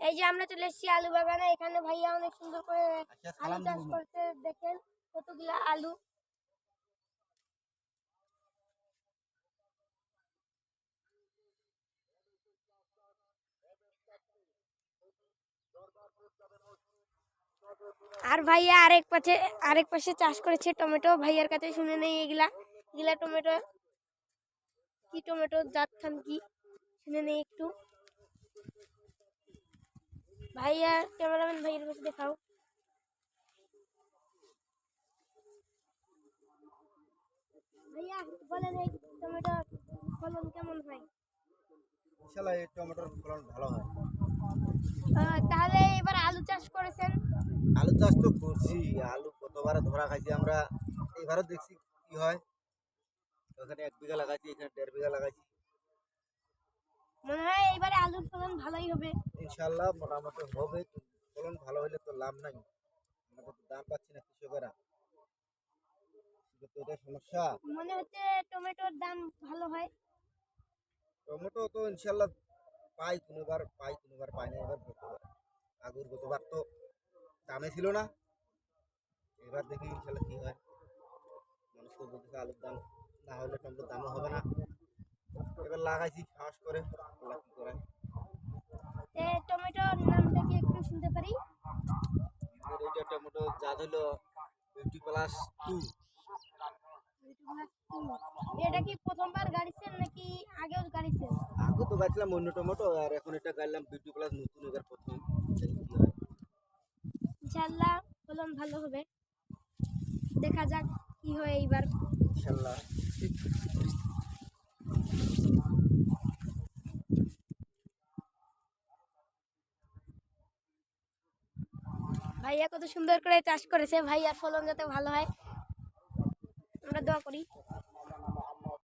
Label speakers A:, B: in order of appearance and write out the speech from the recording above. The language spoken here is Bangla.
A: এই যে আমরা চলে এসেছি আলু বাগানে। এখানে ভাইয়া অনেক সুন্দর করে আলু চাষ করতে, দেখেন কতগুলা আলু। আর ভাইয়া আরেক পাশে চাষ করেছে টমেটো। ভাইয়ার কাছে শুনে নেই এগুলা এগুলা টমেটো কি, টমেটো জাত খান কি শুনে নেই একটু। ভাইয়া, ক্যামেরাম্যান ভাইয়ের কাছে দেখাও। ভাইয়া বলেন এই টমেটোর ফলন কেমন হয়?
B: ইনশাআল্লাহ এই টমেটোর ফলন ভালো হয়।
A: তাহলে এবার আলু চাষ করেছেন?
B: আলু চাষ তো করছি, আলু গতবারে ধরা খাইছি আমরা, এবারও দেখছি কি হয়। ওখানে 1 বিঘা লাগাইছি, এখানে 1.5 বিঘা লাগাইছি।
A: মনে হয় এবারে আলুর ফলন ভালোই হবে।
B: ইনশাআল্লাহ মোটামুটি হবে। ফলন ভালো হলে তো লাভ নাই, আমাদের তো দাম পাচ্ছি না কৃষকেরা, তো এটাই সমস্যা।
A: মনে হচ্ছে টমেটোর দাম ভালো হয়।
B: টমেটো তো ইনশাআল্লাহ কোনোবার পাই না। এবার গতবার তো দামে ছিল না, এবার দেখি ইনশাআল্লাহ কি হয়। মানুষ তো বলতেছে আলুর দাম না হলে টমেটোর দামও হবে না। এবার লাগাইছি সাহস করে, আল্লাহ কি করে।
A: টমেটোর নামটা কি একটু শুনতে পারি?
B: আমাদের এইটা টমেটো জাত হলো বিউটি প্লাস 2।
A: এটা কি প্রথমবার গাড়িছেন নাকি আগেও গাড়িছেন?
B: আগে তো গাইছিলাম অন্য টমেটো, আর এখন এটা গাইলাম বিউটি প্লাস নতুন, এবার প্রথম। দেখি কি হয়।
A: ইনশাআল্লাহ ফলন ভালো হবে, দেখা যাক কি হয় এইবার।
B: ইনশাআল্লাহ।
A: ভাইয়া কত সুন্দর করে চাষ করেছে, ভাইয়ার ফলন যাতে ভালো হয় আমরা দোয়া করি।